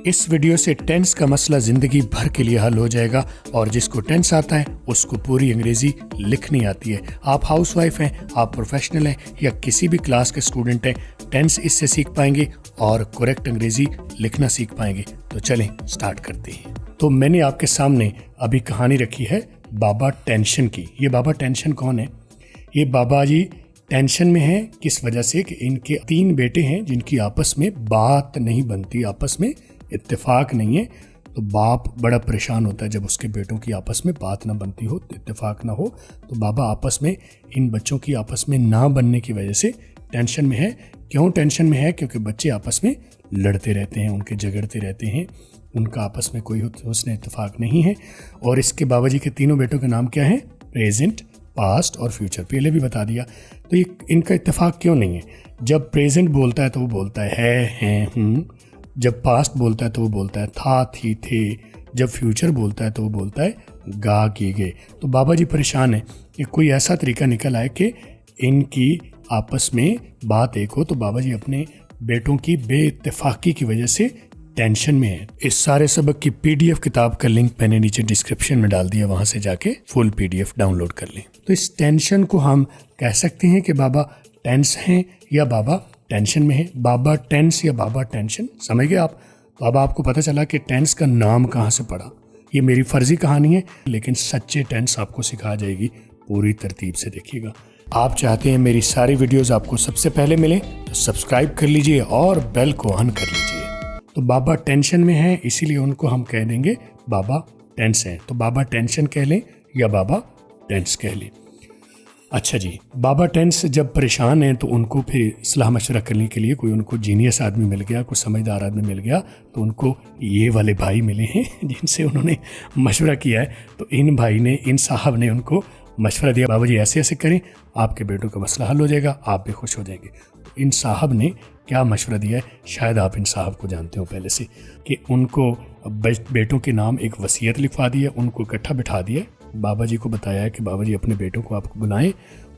इस वीडियो से टेंस का मसला जिंदगी भर के लिए हल हो जाएगा और जिसको टेंस आता है उसको पूरी अंग्रेजी लिखनी आती है। आप हाउसवाइफ हैं, आप प्रोफेशनल हैं या किसी भी क्लास के स्टूडेंट हैं, टेंस इससे सीख पाएंगे और करेक्ट अंग्रेजी लिखना सीख पाएंगे। तो चलें स्टार्ट करते हैं। तो मैंने आपके सामने अभी कहानी रखी है बाबा टेंशन की। ये बाबा टेंशन कौन है? ये बाबा जी टेंशन में है किस वजह से कि इनके 3 बेटे हैं जिनकी आपस में बात नहीं बनती, आपस में इत्तेफाक नहीं है। तो बाप बड़ा परेशान होता है जब उसके बेटों की आपस में बात ना बनती हो, इत्तेफाक ना हो। तो बाबा आपस में इन बच्चों की आपस में ना बनने की वजह से टेंशन में है। क्यों टेंशन में है? क्योंकि बच्चे आपस में लड़ते रहते हैं, उनके झगड़ते रहते हैं, उनका आपस में कोई हुस्न इत्तेफाक नहीं है। और इसके बाबा जी के 3 बेटों के नाम क्या है? प्रेजेंट, पास्ट और फ्यूचर। पहले भी बता दिया। तो ये इनका इत्तेफाक क्यों नहीं है? जब प्रेजेंट बोलता है तो वो बोलता है, हूँ। जब पास्ट बोलता है तो वो बोलता है था, थी, थे। जब फ्यूचर बोलता है तो वो बोलता है गा, की, गे। तो बाबा जी परेशान है कि कोई ऐसा तरीका निकल आए कि इनकी आपस में बात एक हो। तो बाबा जी अपने बेटों की बेइत्तेफाकी की वजह से टेंशन में है। इस सारे सबक की PDF किताब का लिंक मैंने नीचे डिस्क्रिप्शन में डाल दिया, वहां से जाके फुल PDF डाउनलोड कर लें। तो इस टेंशन को हम कह सकते हैं कि बाबा टेंस हैं या बाबा टेंशन में है। बाबा टेंस या बाबा टेंशन, समझ गए आप? तो अब आपको पता चला कि टेंस का नाम कहाँ से पड़ा। ये मेरी फर्जी कहानी है, लेकिन सच्चे टेंस आपको सिखा जाएगी। पूरी तरतीब से देखिएगा। आप चाहते हैं मेरी सारी वीडियोस आपको सबसे पहले मिले तो सब्सक्राइब कर लीजिए और बेल को ऑन कर लीजिए। तो बाबा टेंशन में है, इसीलिए उनको हम कह देंगे बाबा टेंस हैं। तो बाबा टेंशन कह लें या बाबा टेंस कह लें। अच्छा जी, बाबा टेंस जब परेशान हैं तो उनको फिर सलाह मशवरा करने के लिए कोई उनको जीनियस आदमी मिल गया, कोई समझदार आदमी मिल गया। तो उनको ये वाले भाई मिले हैं जिनसे उन्होंने मशवरा किया है। तो इन साहब ने उनको मशवरा दिया, बाबा जी ऐसे ऐसे करें, आपके बेटों का मसला हल हो जाएगा, आप भी खुश हो जाएंगे। तो इन साहब ने क्या मशवरा दिया है? शायद आप इन साहब को जानते हो पहले से, कि उनको बेटों के नाम एक वसीयत लिखवा दी है, उनको इकट्ठा बिठा दिया। बाबा जी को बताया है कि बाबा जी अपने बेटों को आपको बुलाएं,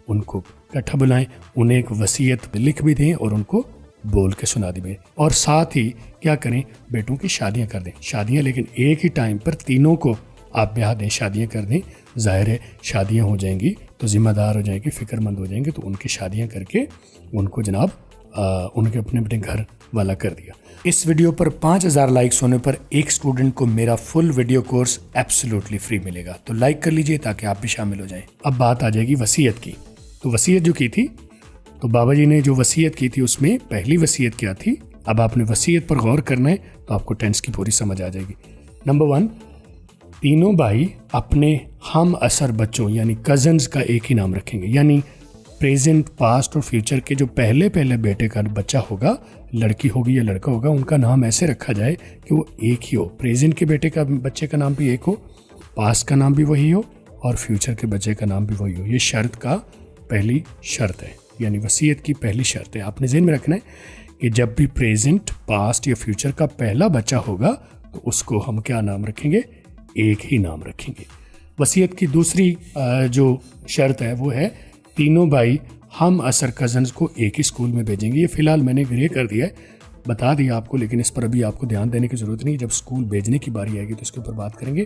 उनको इकट्ठा बुलाएं, उन्हें एक वसीयत लिख भी दें और उनको बोल के सुना दें। और साथ ही क्या करें? बेटों की शादियां कर दें। शादियां लेकिन एक ही टाइम पर तीनों को आप ब्याह दें, शादियां कर दें। जाहिर है शादियां हो जाएंगी तो जिम्मेदार हो जाएंगे, फिक्रमंद हो जाएंगे। तो उनकी शादियां करके उनको जनाब उनके अपने घर वाला कर दिया। इस वीडियो पर 5000 लाइक्स होने पर एक स्टूडेंट को मेरा full video course absolutely free मिलेगा। तो लाइक कर लीजिए ताकि आप भी शामिल हो जाएं। अब बात आ जाएगी वसीयत की। तो वसीयत जो की थी, तो बाबा जी ने जो वसीयत की थी उसमें पहली वसीयत क्या थी? अब आपने वसीयत पर गौर करना है तो आपको टेंस की पूरी समझ आ जाएगी। नंबर 1, तीनों भाई अपने हम असर बच्चों यानी कजन्स का एक ही नाम रखेंगे। यानी प्रेजेंट, पास्ट और फ्यूचर के जो पहले बेटे का बच्चा होगा, लड़की होगी या लड़का होगा, उनका नाम ऐसे रखा जाए कि वो एक ही हो। प्रेजेंट के बच्चे का नाम भी एक हो, पास्ट का नाम भी वही हो और फ्यूचर के बच्चे का नाम भी वही हो। ये शर्त का पहली शर्त है, यानी वसीयत की पहली शर्त है। आपने ज़हन में रखना है कि जब भी प्रेजेंट, पास्ट या फ्यूचर का पहला बच्चा होगा तो उसको हम क्या नाम रखेंगे? एक ही नाम रखेंगे। वसीयत की दूसरी जो शर्त है वो है तीनों भाई हम असर कजन्स को एक ही स्कूल में भेजेंगे। ये फिलहाल मैंने ग्रे कर दिया है, बता दिया आपको, लेकिन इस पर अभी आपको ध्यान देने की ज़रूरत नहीं। जब स्कूल भेजने की बारी आएगी तो इसके ऊपर बात करेंगे।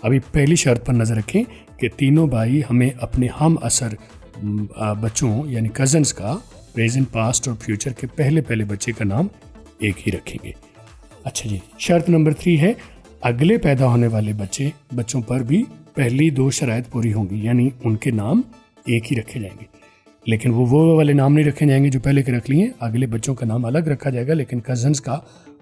अभी पहली शर्त पर नज़र रखें कि तीनों भाई हमें अपने हम असर बच्चों यानी कजन्स का प्रेजेंट, पास्ट और फ्यूचर के पहले बच्चे का नाम एक ही रखेंगे। अच्छा जी, शर्त नंबर 3 है अगले पैदा होने वाले बच्चों पर भी पहली 2 शराइत पूरी होंगी, यानी उनके नाम एक ही रखे जाएंगे। लेकिन वो वाले नाम नहीं रखे जाएंगे जो पहले के रख लिए। अगले बच्चों का नाम अलग रखा जाएगा, लेकिन कजन्स का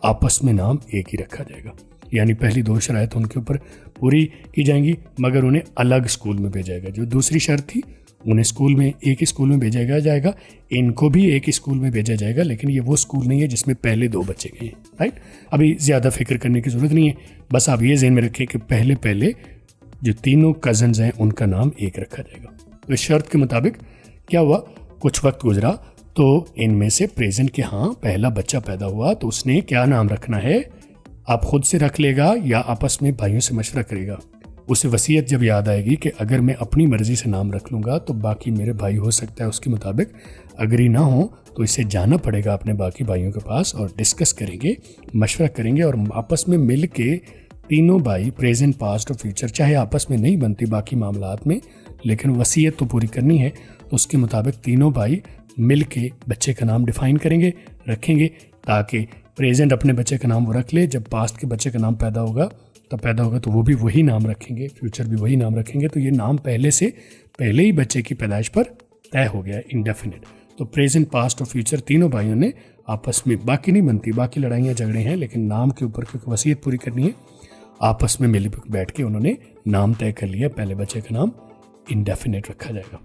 आपस में नाम एक ही रखा जाएगा। यानी पहली 2 शराइत उनके ऊपर पूरी की जाएंगी, मगर उन्हें अलग स्कूल में भेजा जाएगा। जो दूसरी शर्त थी, उन्हें स्कूल में एक ही स्कूल में भेजा जाएगा, इनको भी एक ही स्कूल में भेजा जाएगा, लेकिन ये वो स्कूल नहीं है जिसमें पहले 2 बच्चे गए हैं। राइट? अभी ज़्यादा फिक्र करने की ज़रूरत नहीं है, बस आप ये ज़हन में रखें कि पहले जो तीनों कजन्स हैं उनका नाम एक रखा जाएगा। तो इस शर्त के मुताबिक क्या हुआ? कुछ वक्त गुजरा तो इनमें से प्रेजेंट के पहला बच्चा पैदा हुआ, तो उसने क्या नाम रखना है? आप खुद से रख लेगा या आपस में भाइयों से मशवरा करेगा? उसे वसीयत जब याद आएगी कि अगर मैं अपनी मर्ज़ी से नाम रख लूँगा तो बाकी मेरे भाई हो सकता है उसके मुताबिक अग्री ना हो, तो इसे जाना पड़ेगा अपने बाकी भाइयों के पास और डिस्कस करेंगे, मशवरा करेंगे और आपस में मिल के तीनों भाई प्रेजेंट, पास्ट और फ्यूचर, चाहे आपस में नहीं बनती बाकी मामलात में, लेकिन वसीयत तो पूरी करनी है, तो उसके मुताबिक तीनों भाई मिल के बच्चे का नाम डिफ़ाइन करेंगे, रखेंगे, ताकि प्रेजेंट अपने बच्चे का नाम वो रख ले, जब पास्ट के बच्चे का नाम पैदा होगा तो वो भी वही नाम रखेंगे, फ्यूचर भी वही नाम रखेंगे। तो ये नाम पहले ही बच्चे की पैदाइश पर तय हो गया है, इंडेफिनिट। तो प्रेजेंट, पास्ट और फ्यूचर तीनों भाइयों ने आपस में, बाकी नहीं बनती, बाकी लड़ाइयाँ झगड़े हैं, लेकिन नाम के ऊपर क्योंकि वसीयत पूरी करनी है, आपस में मिल बैठ के उन्होंने नाम तय कर लिया, पहले बच्चे का नाम इंडेफिनिट रखा जाएगा।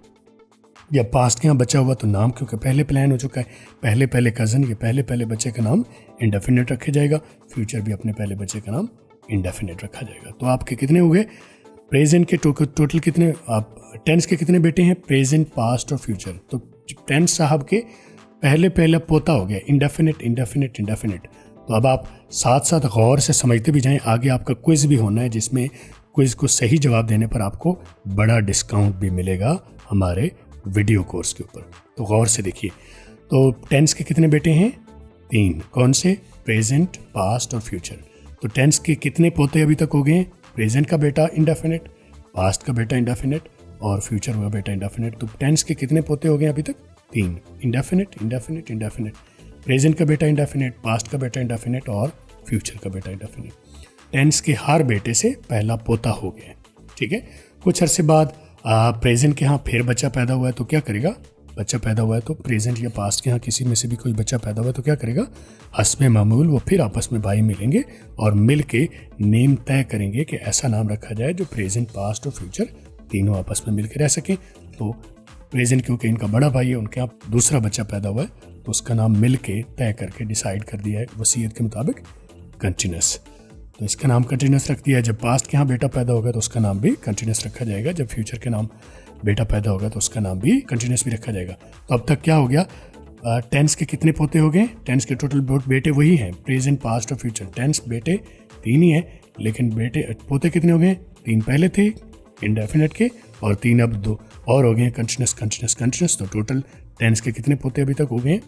या पास्ट के यहाँ बचा हुआ तो नाम क्योंकि पहले प्लान हो चुका है, पहले कज़न, ये पहले बच्चे का नाम इंडेफिनिट रखा जाएगा, फ्यूचर भी अपने पहले बच्चे का नाम इंडेफिनिट रखा जाएगा। तो आपके कितने हो गए प्रेजेंट के टोटल कितने, आप टेंस के कितने बेटे हैं, प्रेजेंट, पास्ट और फ्यूचर। तो टेंस साहब के पहले पोता हो गया इंडेफिनिट। तो अब आप साथ साथ गौर से समझते भी जाएं, आगे आपका क्विज़ भी होना है जिसमें क्विज़ को सही जवाब देने पर आपको बड़ा डिस्काउंट भी मिलेगा हमारे वीडियो कोर्स के ऊपर। तो गौर से देखिए, तो टेंस के कितने बेटे हैं, 3। कौन से, प्रेजेंट, पास्ट और फ्यूचर। तो टेंस के कितने पोते अभी तक हो गए, प्रेजेंट का बेटा इंडेफिनिट, पास्ट का बेटा इंडेफिनिट और फ्यूचर का बेटा इंडेफिनिट। तो टेंस के कितने पोते हो गए अभी तक, 3। इंडेफिनिट, प्रेजेंट का बेटा इंडेफिनिट, पास्ट का बेटा इंडेफिनिट और फ्यूचर का बेटा इंडेफिनिट। टेंस के हर बेटे से पहला पोता हो गया, ठीक है। कुछ अरसे बाद प्रेजेंट के यहाँ फिर बच्चा पैदा हुआ है तो क्या करेगा, बच्चा पैदा हुआ है तो प्रेजेंट या पास्ट के यहाँ किसी में से भी कोई बच्चा पैदा हुआ है तो क्या करेगा, हस्बे मामूल वो फिर आपस में भाई मिलेंगे और मिल के नेम तय करेंगे कि ऐसा नाम रखा जाए जो प्रेजेंट, पास्ट और फ्यूचर तीनों आपस में मिल के रह सकें। तो प्रेजेंट क्योंकि इनका बड़ा भाई है, उनके यहाँ दूसरा बच्चा पैदा हुआ है तो उसका नाम मिल के तय करके डिसाइड कर दिया है वसीयत के मुताबिक कंटिन्यूस। तो इसका नाम कंटिन्यूस रख दिया है। जब पास्ट के यहाँ बेटा पैदा होगा तो उसका नाम भी कंटिन्यूस रखा जाएगा, जब फ्यूचर के नाम बेटा पैदा होगा तो उसका नाम भी कंटिन्यूस भी रखा जाएगा। तो अब तक क्या हो गया, टेंस के कितने पोते हो गए, टेंस के टोटल बेटे वही हैं, प्रेजेंट, पास्ट और फ्यूचर। टेंस बेटे 3 ही हैं, लेकिन पोते कितने हो गए, 3 पहले थे इंडेफिनिट के और 3 अब 2 और हो गए कंटिन्यूस। तो टोटल टेंस के कितने पोते अभी तक हो गए,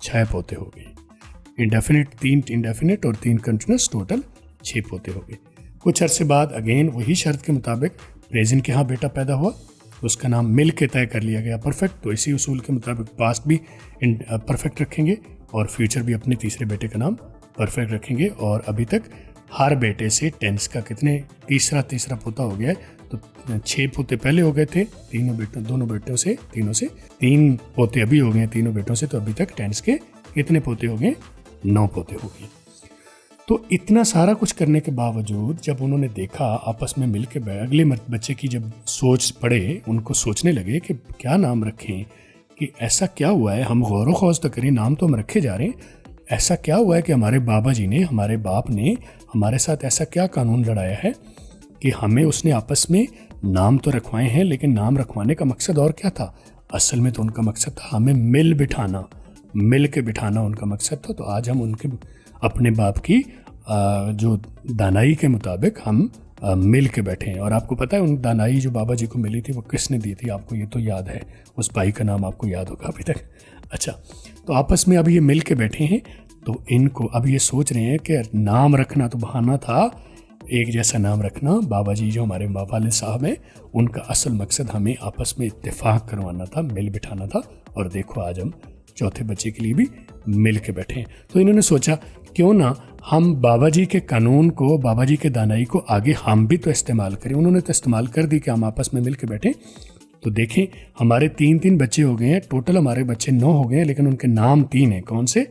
6 पोते हो गए। इंडेफिनिट 3 इंडेफिनिट और 3 कंटिन्यूस, टोटल 6 पोते हो गए। कुछ अरसे बाद अगेन वही शर्त के मुताबिक प्रेजेंट के यहाँ बेटा पैदा हुआ तो उसका नाम मिल के तय कर लिया गया परफेक्ट। तो इसी उसूल के मुताबिक पास्ट भी परफेक्ट रखेंगे और फ्यूचर भी अपने तीसरे बेटे का नाम परफेक्ट रखेंगे। और अभी तक हर बेटे से टेंस का कितने तीसरा पोता हो गया है, तो 6 पोते पहले हो गए थे दोनों बेटों से, तीनों से 3 पोते अभी हो गए तीनों बेटों से। तो अभी तक टेंस के कितने पोते हो गए, 9 पोते हो गए। तो इतना सारा कुछ करने के बावजूद जब उन्होंने देखा आपस में मिल के अगले बच्चे की जब सोच पड़े, उनको सोचने लगे कि क्या नाम रखें, कि ऐसा क्या हुआ है, हम गौर ख्वास तो करें, नाम तो हम रखे जा रहे हैं, ऐसा क्या हुआ है कि हमारे बाबा जी ने, हमारे बाप ने हमारे साथ ऐसा क्या कानून लड़ाया है कि हमें उसने आपस में नाम तो रखवाए हैं, लेकिन नाम रखवाने का मकसद और क्या था। असल में तो उनका मकसद था हमें मिल के बिठाना उनका मकसद था। तो आज हम उनके अपने बाप की जो दानाई के मुताबिक हम मिल के बैठे हैं। और आपको पता है उन दानाई जो बाबा जी को मिली थी वो किसने दी थी, आपको ये तो याद है, उस भाई का नाम आपको याद होगा अभी तक। अच्छा, तो आपस में अभी ये मिल के बैठे हैं, तो इनको अब ये सोच रहे हैं कि नाम रखना तो बहाना था, एक जैसा नाम रखना। बाबा जी जो हमारे वालिद साहब हैं, उनका असल मकसद हमें आपस में इत्तेफाक करवाना था, मिल बिठाना था। और देखो आज हम चौथे बच्चे के लिए भी मिल के बैठे हैं। तो इन्होंने सोचा क्यों ना हम बाबा जी के कानून को, बाबा जी के दानाई को आगे हम भी तो इस्तेमाल करें। उन्होंने तो इस्तेमाल कर दी कि हम आपस में मिल के बैठें। तो देखें हमारे 3 बच्चे हो गए हैं, टोटल हमारे बच्चे 9 हो गए हैं, लेकिन उनके नाम 3 हैं। कौन से,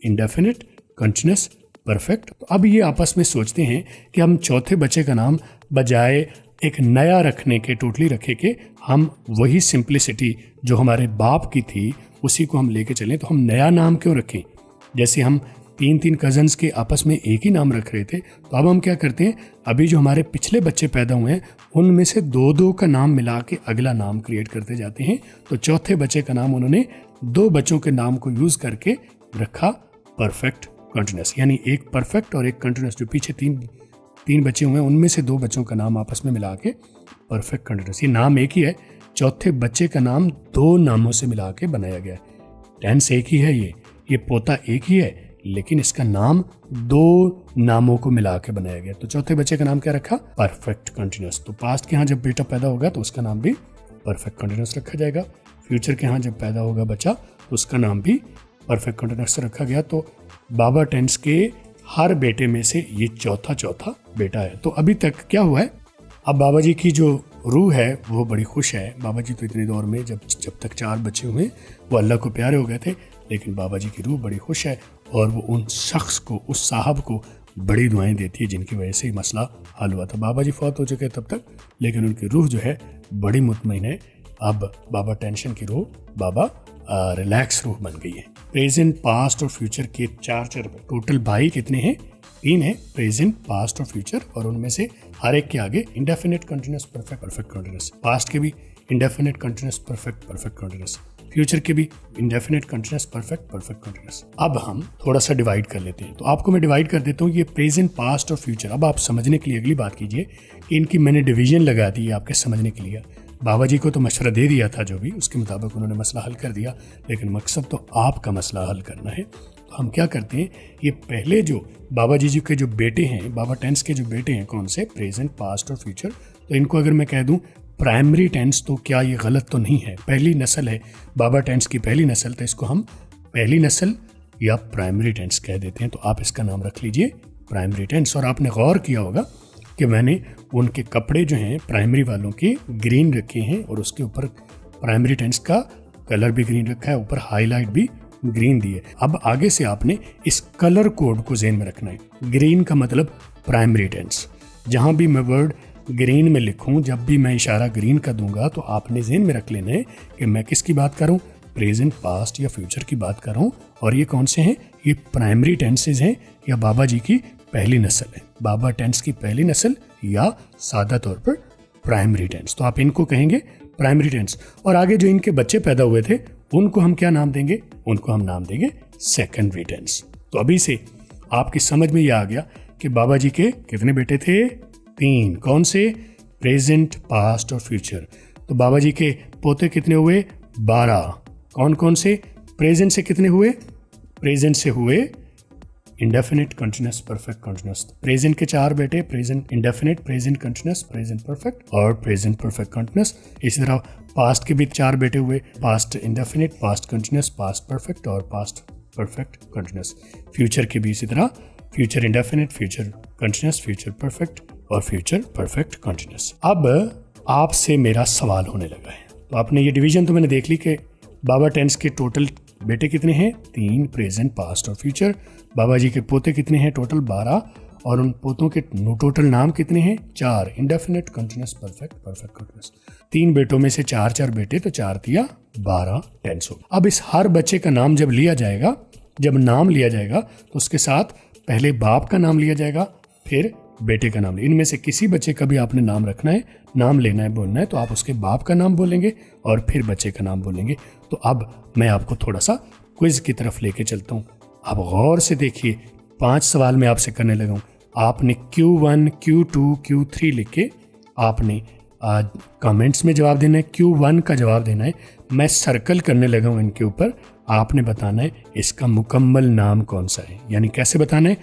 इंडेफिनिट, कंटिन्यूस, परफेक्ट। तो अब ये आपस में सोचते हैं कि हम चौथे बच्चे का नाम बजाय एक नया रखने के, टोटली रखे के, हम वही सिंप्लिसिटी जो हमारे बाप की थी उसी को हम लेके चलें। तो हम नया नाम क्यों रखें, जैसे हम 3 कज़न्स के आपस में एक ही नाम रख रहे थे, तो अब हम क्या करते हैं, अभी जो हमारे पिछले बच्चे पैदा हुए हैं उनमें से 2 का नाम मिला के अगला नाम क्रिएट करते जाते हैं। तो चौथे बच्चे का नाम उन्होंने 2 बच्चों के नाम को यूज़ करके रखा परफेक्ट कंटिन्यूस, यानी एक परफेक्ट और एक कंटिन्यूस। जो पीछे 3 बच्चे हुए, उनमें से 2 बच्चों का नाम आपस में मिला के परफेक्ट कंटिन्यूस। ये नाम एक ही है, चौथे बच्चे का नाम 2 नामों से मिला के बनाया गया है। टेंस एक ही है, ये पोता एक ही है, लेकिन इसका नाम 2 नामों को मिला के बनाया गया। तो चौथे बच्चे का नाम क्या रखा? Perfect continuous. तो पास्ट के यहाँ जब बेटा पैदा होगा तो उसका नाम भी परफेक्ट कंटिन्यूस रखा जाएगा। फ्यूचर के यहाँ जब पैदा होगा बच्चा तो उसका नाम भी परफेक्ट कंटिन्यूस रखा गया। तो बाबा टेंस के हर बेटे में से ये चौथा बेटा है। तो अभी तक क्या हुआ है? अब बाबा जी की जो रूह है वो बड़ी खुश है। बाबा जी तो इतनी दौर में जब तक 4 बच्चे हुए वो अल्लाह को प्यारे हो गए थे, लेकिन बाबा जी की रूह बड़ी खुश है और वो उन शख्स को, उस साहब को बड़ी दुआएं देती है जिनकी वजह से मसला हल हुआ था। बाबा जी फौत हो चुके तब तक, लेकिन उनकी रूह जो है बड़ी मुतमईन है। अब बाबा टेंशन की रूह बाबा रिलैक्स रूह बन गई है। प्रेजेंट, पास्ट और फ्यूचर के 4 टोटल भाई कितने हैं? 3 है, प्रेजेंट, पास्ट और फ्यूचर, और उनमें से हर एक के आगे indefinite continuous perfect continuous. Past के भी indefinite continuous perfect continuous, future के भी इंडेफिनिट कंटिन्यूस परफेक्ट कंटिन्यूस। अब हम थोड़ा सा डिवाइड कर लेते हैं। तो आपको मैं डिवाइड कर देता हूँ ये प्रेजेंट, पास्ट और फ्यूचर। अब आप समझने के लिए अगली बात कीजिए कि इनकी मैंने डिवीजन लगा दी है आपके समझने के लिए। बाबा जी को तो मशवरा दे दिया था, जो भी उसके मुताबिक उन्होंने मसला हल कर दिया, लेकिन मकसद तो आपका मसला हल करना है। तो हम क्या करते हैं, ये पहले जो बाबा जी के जो बेटे हैं, बाबा टेंस के जो बेटे हैं, कौन से? प्रेजेंट, पास्ट और फ्यूचर। तो इनको अगर मैं कह दूं प्राइमरी टेंस तो क्या ये गलत तो नहीं है? पहली नस्ल है बाबा टेंस की, पहली नस्ल, तो इसको हम पहली नस्ल या प्राइमरी टेंस कह देते हैं। तो आप इसका नाम रख लीजिए प्राइमरी टेंस। और आपने गौर किया होगा कि मैंने उनके कपड़े जो हैं प्राइमरी वालों के ग्रीन रखे हैं और उसके ऊपर प्राइमरी टेंस का कलर भी ग्रीन रखा है, ऊपर हाईलाइट भी ग्रीन दी है। अब आगे से आपने इस कलर कोड को ज़हन में रखना है। ग्रीन का मतलब प्राइमरी टेंस। जहाँ भी मैं वर्ड ग्रीन में लिखूं, जब भी मैं इशारा ग्रीन का दूंगा, तो आपने ज़हन में रख लेना है कि मैं किसकी बात करूं, प्रेजेंट, पास्ट या फ्यूचर की बात कर रहा हूँ। और ये कौन से हैं? ये प्राइमरी टेंसेज हैं या बाबा जी की पहली नस्ल है, बाबा टेंस की पहली नस्ल, या सादा तौर पर प्राइमरी टेंस। तो आप इनको कहेंगे प्राइमरी टेंस। और आगे जो इनके बच्चे पैदा हुए थे उनको हम क्या नाम देंगे? उनको हम नाम देंगे सेकेंडरी टेंस। तो अभी से आपकी समझ में ये आ गया कि बाबा जी के कितने बेटे थे? 3। कौन से? प्रेजेंट, पास्ट और फ्यूचर। तो बाबा जी के पोते कितने हुए? 12। कौन कौन से? प्रेजेंट से कितने हुए? प्रेजेंट से हुए indefinite continuous perfect continuous. Present के 4 बेटे, present indefinite, present continuous, present perfect और प्रेजेंट परफेक्ट कंटिन्यूस। इसी तरह पास्ट के भी 4 बेटे हुए, past indefinite, past continuous, past perfect और पास्ट परफेक्ट कंटिन्यूस। फ्यूचर के भी इसी तरह, future indefinite, future continuous, future perfect और फ्यूचर परफेक्ट कंटिन्यूस। अब आपसे मेरा सवाल होने लगा है। तो आपने ये डिवीजन तो मैंने देख ली कि बाबा टेंस के टोटल बेटे कितने हैं? 3, प्रेजेंट, पास्ट और फ्यूचर। बाबा जी के पोते कितने हैं? टोटल 12। और उन पोतों के टोटल नाम कितने हैं? 4, इंडेफिनिट, कंटिन्यूस, परफेक्ट कंटिन्यूस। 3 बेटों में से 4 बेटे, तो 4 दिया 12 टेंस हो। अब इस हर बच्चे का नाम जब लिया जाएगा, जब नाम लिया जाएगा तो उसके साथ पहले बाप का नाम लिया जाएगा, फिर बेटे का नाम। इनमें से किसी बच्चे का भी आपने नाम रखना है, नाम लेना है, बोलना है, तो आप उसके बाप का नाम बोलेंगे और फिर बच्चे का नाम बोलेंगे। तो अब मैं आपको थोड़ा सा क्विज की तरफ लेके चलता हूँ। आप गौर से देखिए, 5 सवाल मैं आपसे करने लगा हूँ। आपने Q1, Q2, Q3 लिख के आपने कमेंट्स में जवाब देना है। Q1 का जवाब देना है। मैं सर्कल करने लगा हूँ इनके ऊपर, आपने बताना है इसका मुकम्मल नाम कौन सा है। यानी कैसे बताना है?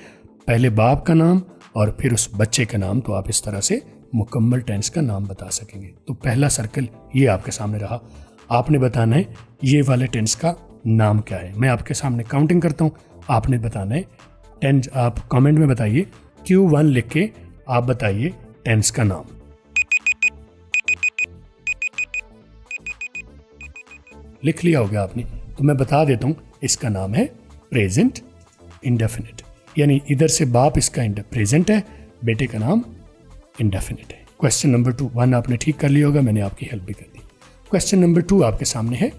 पहले बाप का नाम और फिर उस बच्चे का नाम। तो आप इस तरह से मुकम्मल टेंस का नाम बता सकेंगे। तो पहला सर्कल ये आपके सामने रहा। आपने बताना है ये वाले टेंस का नाम क्या है। मैं आपके सामने काउंटिंग करता हूँ, आपने बताना है टेंस। आप कमेंट में बताइए, Q1 लिख के आप बताइए टेंस का नाम। लिख लिया होगा आपने, तो मैं बता देता हूँ इसका नाम है प्रेजेंट इंडेफिनिट। यानी इधर से बाप इसका प्रेजेंट है, बेटे का नाम इंडेफिनिट है। क्वेश्चन नंबर 2, 1 आपने ठीक कर लिया होगा, मैंने आपकी हेल्प भी कर दी। क्वेश्चन नंबर 2 आपके सामने है,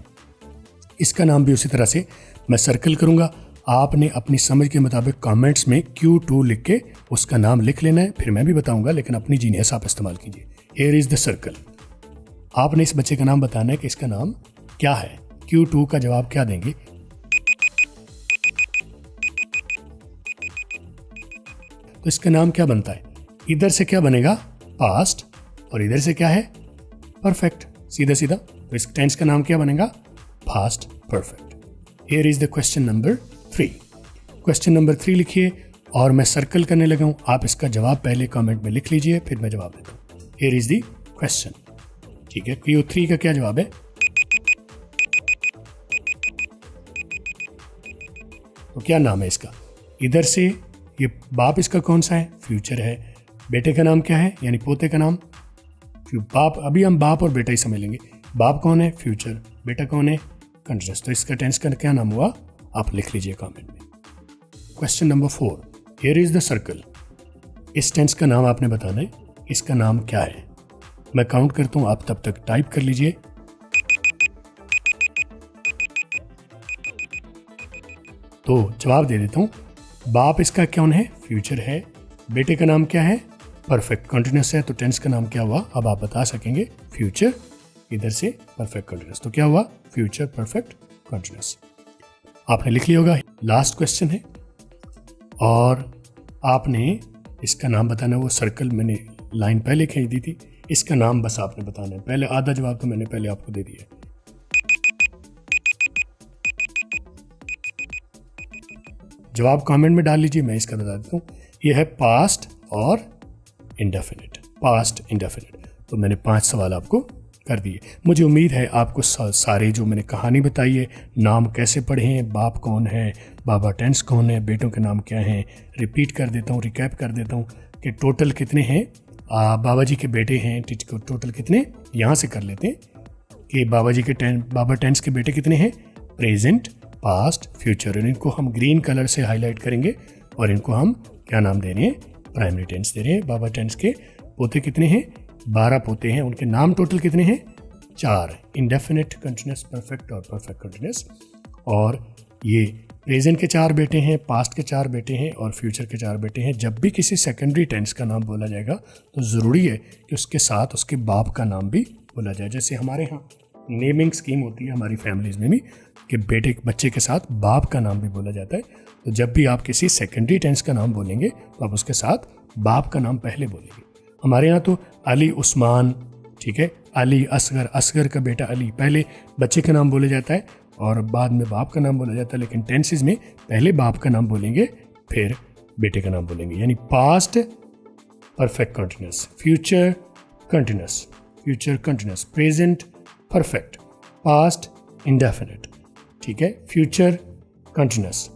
इसका नाम भी उसी तरह से मैं सर्कल करूंगा। आपने अपनी समझ के मुताबिक कमेंट्स में Q2 लिख के उसका नाम लिख लेना है, फिर मैं भी बताऊंगा, लेकिन अपनी जीनियस आप इस्तेमाल कीजिए। Here is the circle. आपने इस बच्चे का नाम बताना है कि इसका नाम क्या है। Q2 का जवाब क्या देंगे? तो इसका नाम क्या बनता है? इधर से क्या बनेगा, पास्ट, और इधर से क्या है, परफेक्ट, सीधा सीधा। तो इस टेंस का नाम क्या बनेगा, past perfect. Here is the question number 3। Question number 3 लिखिए और मैं सर्कल करने लगा हूं। आप इसका जवाब पहले कमेंट में लिख लीजिए, फिर मैं जवाब देता हूं। हियर इज द क्वेश्चन, ठीक है। Q3 का क्या जवाब है, तो क्या नाम है इसका, इधर से ये बाप इसका कौन सा है, फ्यूचर है। बेटे का नाम क्या है, यानी पोते का नाम, बाप, अभी हम बाप और बेटा ही समझ लेंगे। बाप कौन है, फ्यूचर, बेटा कौन है, कंटिन्यूअस। तो इसका टेंस का क्या नाम हुआ, आप लिख लीजिए कमेंट में। Question number 4, here is the circle. इस टेंस का नाम आपने बताना है, इसका नाम क्या है। मैं काउंट करता हूं, आप तब तक टाइप कर लीजिए। तो जवाब दे देता हूं, बाप इसका कौन है, फ्यूचर है। बेटे का नाम क्या है, परफेक्ट कंटिन्यूअस है। तो टेंस का नाम क्या हुआ, अब आप बता सकेंगे, फ्यूचर, इधर से परफेक्ट कंटिन्यूअस। तो क्या हुआ, फ्यूचर परफेक्ट कंटिन्यूअस। आपने लिख लिया होगा। लास्ट क्वेश्चन है और आपने इसका नाम बताना। वो सर्कल मैंने लाइन पहले खींच दी थी, इसका नाम बस आपने बताना है। पहले आधा जवाब तो मैंने पहले आपको दे दिया। जवाब कमेंट में डाल लीजिए, मैं इसका बता देता हूँ। ये है पास्ट और इंडेफिनिट, पास्ट इंडेफिनिट। तो मैंने 5 सवाल आपको कर दिए। मुझे उम्मीद है आपको सारे जो मैंने कहानी बताई है, नाम कैसे पढ़े हैं, बाप कौन है, बाबा टेंस कौन है, बेटों के नाम क्या हैं, रिपीट कर देता हूँ, रिकैप कर देता हूँ कि टोटल कितने हैं। बाबा जी के बेटे हैं, टोटल कितने, यहाँ से कर लेते हैं कि बाबा टेंस के बेटे कितने हैं, प्रेजेंट, पास्ट, फ्यूचर। इनको हम ग्रीन कलर से हाईलाइट करेंगे और इनको हम क्या नाम दे रहे हैं, प्राइमरी टेंस दे रहे हैं। बाबा टेंस के पोते कितने हैं, 12 पोते हैं। उनके नाम टोटल कितने हैं, 4, इंडेफिनिट, कंटिन्यूअस, परफेक्ट और परफेक्ट कंटिन्यूअस। और ये प्रेजेंट के 4 बेटे हैं, पास्ट के 4 बेटे हैं और फ्यूचर के 4 बेटे हैं। जब भी किसी सेकेंडरी टेंस का नाम बोला जाएगा तो ज़रूरी है कि उसके साथ उसके बाप का नाम भी बोला जाए। जैसे हमारे यहाँ नेमिंग स्कीम होती है हमारी फैमिलीज में भी कि बच्चे के साथ बाप का नाम भी बोला जाता है। तो जब भी आप किसी सेकेंडरी टेंस का नाम बोलेंगे तो आप उसके साथ बाप का नाम पहले बोलेंगे। हमारे यहाँ तो अली उस्मान, ठीक है, अली असगर, असगर का बेटा अली, पहले बच्चे का नाम बोला जाता है और बाद में बाप का नाम बोला जाता है। लेकिन टेंसेस में पहले बाप का नाम बोलेंगे फिर बेटे का नाम बोलेंगे। यानी past perfect continuous, future continuous, future continuous, present perfect, past indefinite, ठीक है, फ्यूचर कंटिन्यूअस,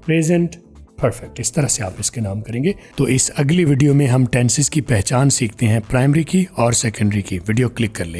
प्रेजेंट परफेक्ट। इस तरह से आप इसके नाम करेंगे। तो इस अगली वीडियो में हम टेंसेस की पहचान सीखते हैं, प्राइमरी की और सेकेंडरी की। वीडियो क्लिक कर लें।